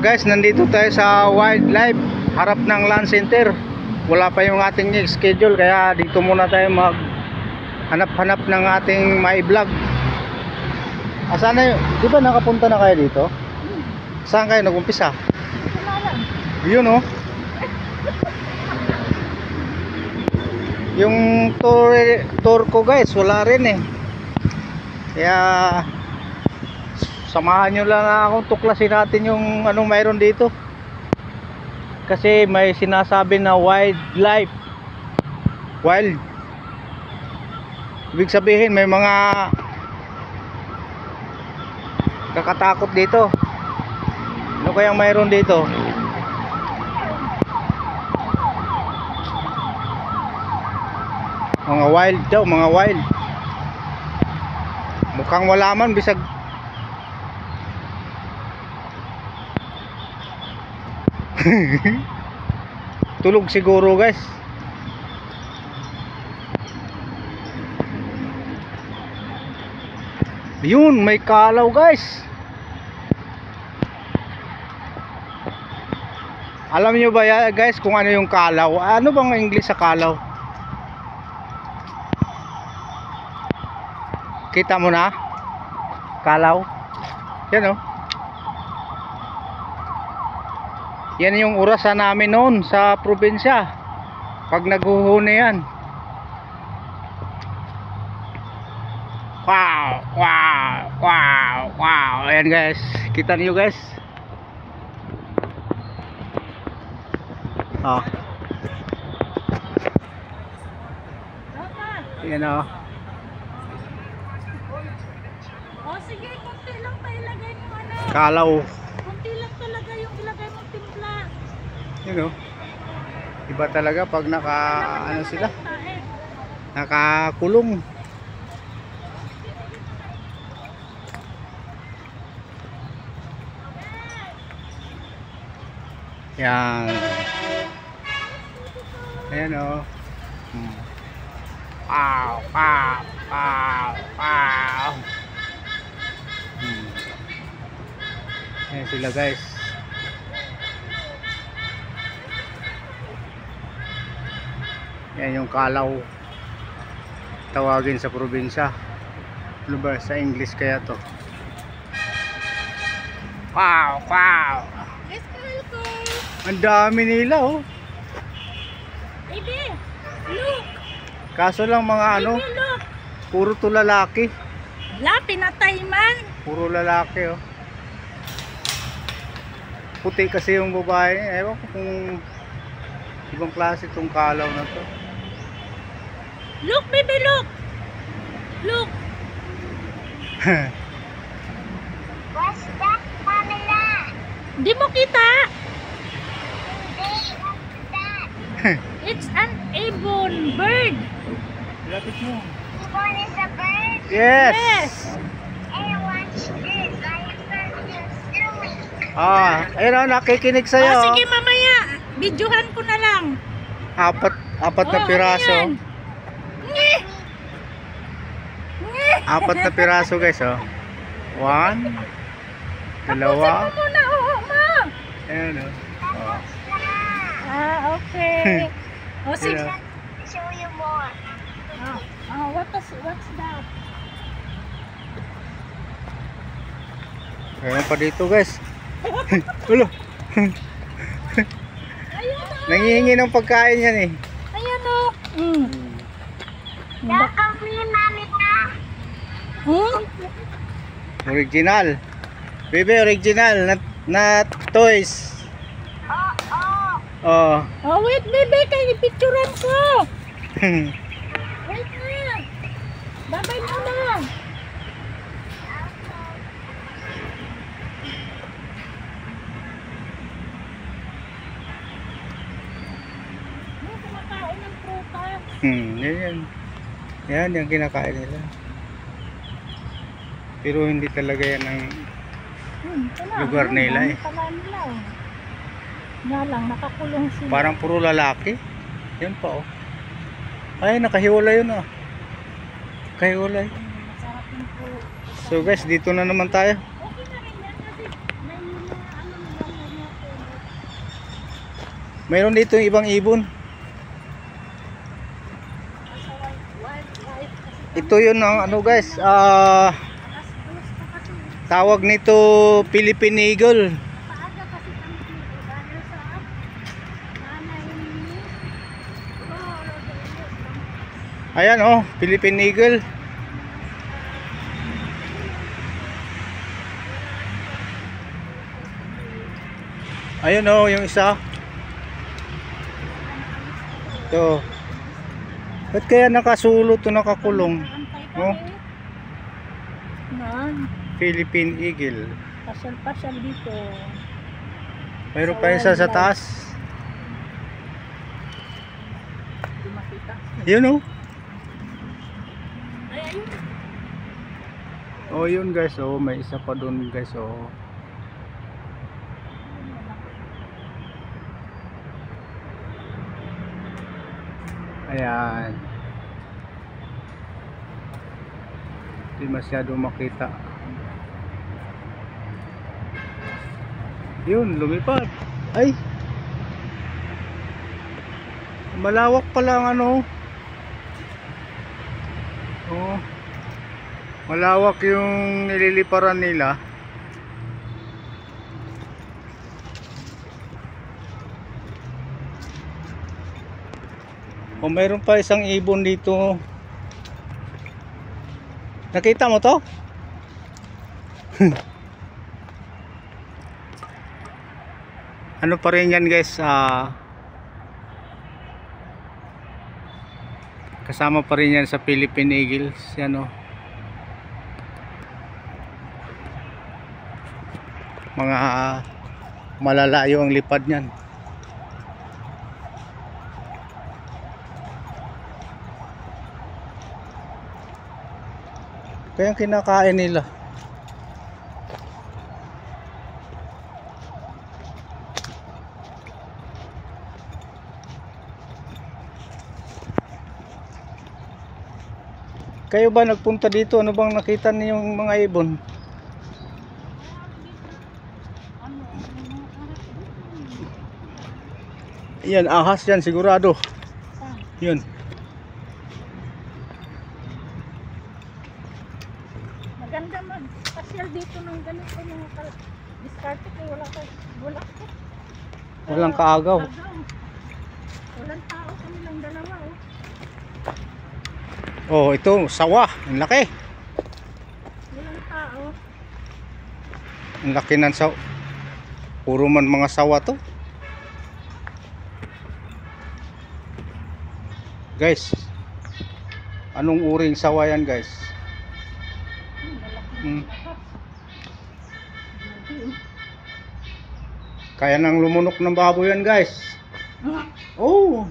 Guys, nandito tayo sa wildlife, harap ng land center. Wala pa yung ating schedule, kaya dito muna tayo mag hanap-hanap ng ating mai-vlog. Saan na yun? Di ba nakapunta na kayo dito? Saan kayo nag-umpisa? Yun oh. Yung tour ko guys, wala rin eh. Kaya samahan nyo lang akong tuklasin natin yung anong mayroon dito. Kasi may sinasabi na wildlife. Wild. Ibig sabihin may mga kakatakot dito. Ano kayang mayroon dito? Mga wild daw, mga wild. Mukhang wala man, bisag tulog siguro guys. Yun, may kalaw guys. Alam nyo ba ya guys kung ano yung kalaw? Ano bang English sa kalaw? Kita mo na? Kalaw. Yan oh. Yan yung orasan namin noon sa probinsya. Pag naghuhuni yan. Wow, wow, wow, wow. Ayan guys. Kita niyo guys. Oh. Yan oh. Oh, sige, konti lang tayo ilagay mo ano. Kalaw. Konti lang talaga yung ilagay mong timpla. Yun o. Iba talaga pag naka ano sila, nakakulong. Yan. Ayan o. Wow, wow, wow, wow. Ayan sila guys. Yan yung kalaw, tawagin sa probinsya. Ano ba sa English kaya to? Wow, wow. Let's go. Ang dami nila oh. Baby, look. Kaso lang mga ano, Baby, look. puro to lalaki. La, pinatay man. Puro lalaki oh. Puti kasi yung babae. Ewan ko kung ibang klase itong kalaw na to. Look, baby, look. Look. What's that, Pamela? Di mo kita? Hey, what's that? It's an ibon bird. Lapit mo. Ibon is a bird? Yes. Yes. Hey, what's this? I heard you doing. Ayun oh, nakikinig Oh, sa'yo. sige mamaya. Videohan ko na lang. Apat na Oh, piraso. ano yan? Nge. Nge. Apat na piraso guys oh. 1, 2. Tapusin mo muna, oo ma. Ayan oh. Oh. Okay. Oh, sige. Yeah. Show you more. What's that? Ayan pa dito guys. Ulo. Ayan o. Nangihingi ng pagkain yan eh. Ayan o. Welcome me, Mamita. Original. Baby, original. Not toys. Oh. Oh, wait, baby. Kaya picturean ko. Wait na. Babay mo na. Kumakain ng prutas. Yan. Yan yung kinakain nila. Pero hindi talaga yan ang lugar nila eh. Nga lang, nakakulong sila. Parang puro lalaki. Yan pa oh. Ay, nakahiwalay yun ah. Kahiwalay. Masarap yung po. So guys, dito na naman tayo. Okay na rin yan kasi may mga ano nila na Mayroon dito yung ibang ibon. wildlife kasi Ito yun ang ano guys, alas 2 pa kasi. tawag nito Philippine Eagle. Paaga kasi kami dito dahil sa nanay ni Lolo de Ayan oh, Philippine Eagle. Ayun oh, yung isa. Ito. Ba't kaya nakasulot o nakakulong? Antay Oh. kami. Nan, Philippine Eagle. pasyal-pasyal dito. Mayroon pa isa sa taas. Hindi makita. Yun oh. Ay, ayun. Oh yun guys, oh may isa pa doon guys, oh. Ayan. Hindi masyado makita. Yun, lumipad. Ay. Malawak pala ang ano. Oh. Malawak yung nililiparan nila. O mayroon pa isang ibon dito. Nakita mo to? Ano pa rin yan guys, kasama pa rin yan sa Philippine Eagles. Yan o. Mga malalayo ang lipad niyan. Kaya ang kinakain nila. Kayo ba nagpunta dito? Ano bang nakita niyong mga ibon? Yan, ahas yan sigurado. Saan? Yun. Maganda mag-pasyal dito ng ganito mga diskarte kaya wala ko. Walang kaagaw. Walang tao kami lang dalawa oh. Oh, ito, sawa. Ang laki. Walang tao. Ang laki ng sawa. Puro man mga sawa to. Guys, anong uring sawa yan guys? Kaya nang lumunok ng baboy yan guys. Oh,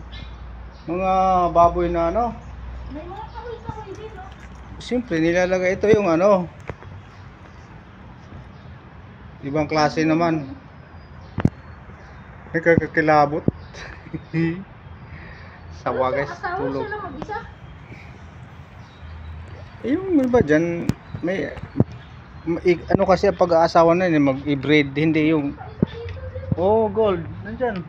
mga baboy na ano. May mga kahoy-kahoy din no. Siyempre nilalagay ito yung ano, ibang klase naman. Nakakakilabot. Sawa guys, Asawa tulog. sila mag-isa. Yung iba dyan, may ano kasi ang pag-aasawa na yun, mag-i-breed, hindi yung oh gold, nandyan.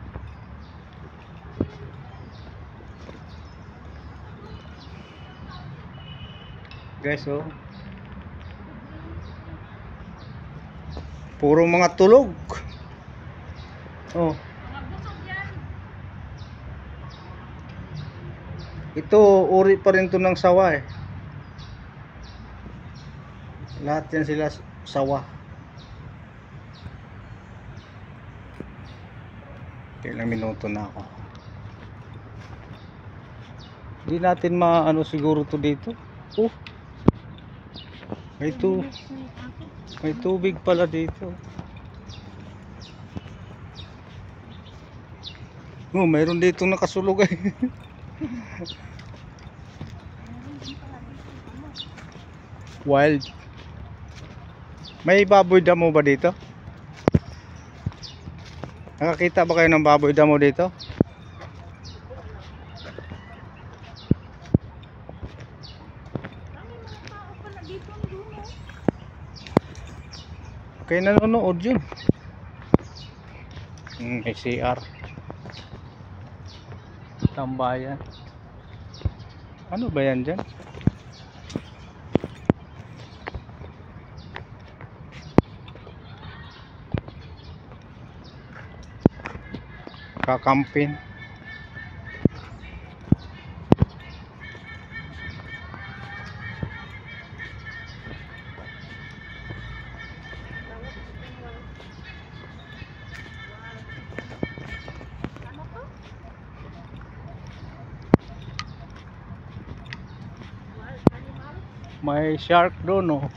Guys oh, puro mga tulog. Oh, Mga busog yan. ito uri pa rin to ng sawa eh. Lahat yan sila sawa. Ilang minuto na ako. Hindi natin maano siguro to dito. Oh, may tubig pala dito. Oh, mayroon dito nakasulog eh. Wild. May baboy damo ba dito? Nakakita ba kayo ng baboy damo dito? Kami mga tao pala dito ang dulo. Kaya nanonood yun. May CR. Tambayan. Ano ba yan dyan? Kakampin. Ano to? Wild animal? May shark doon, oh.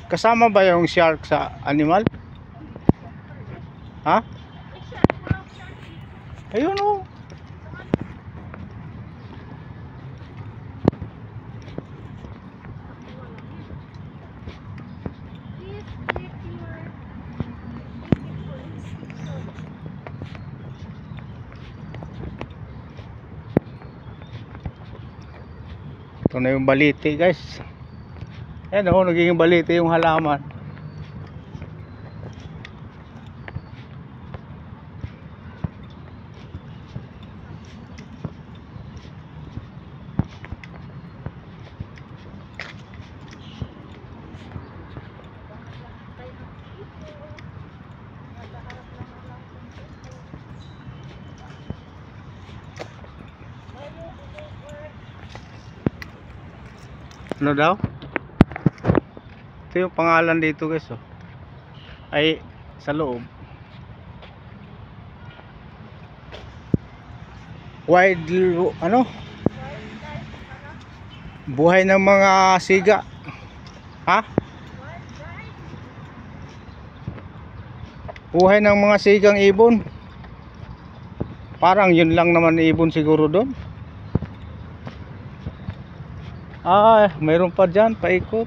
Kasama ba yung shark sa animal? Ha? Eh, shark, walang shark dito. Ayun, oh. Please click your Ito na yung baliti, guys. Ayan, oh, nagiging baliti yung halaman. Ano daw? Ito yung pangalan dito, guys, oh. Ay sa loob. Ano? Buhay ng mga siga. Ha? Buhay ng mga sigang ibon. Parang yun lang naman ibon siguro doon. Ah, mayroon pa dyan, paikot.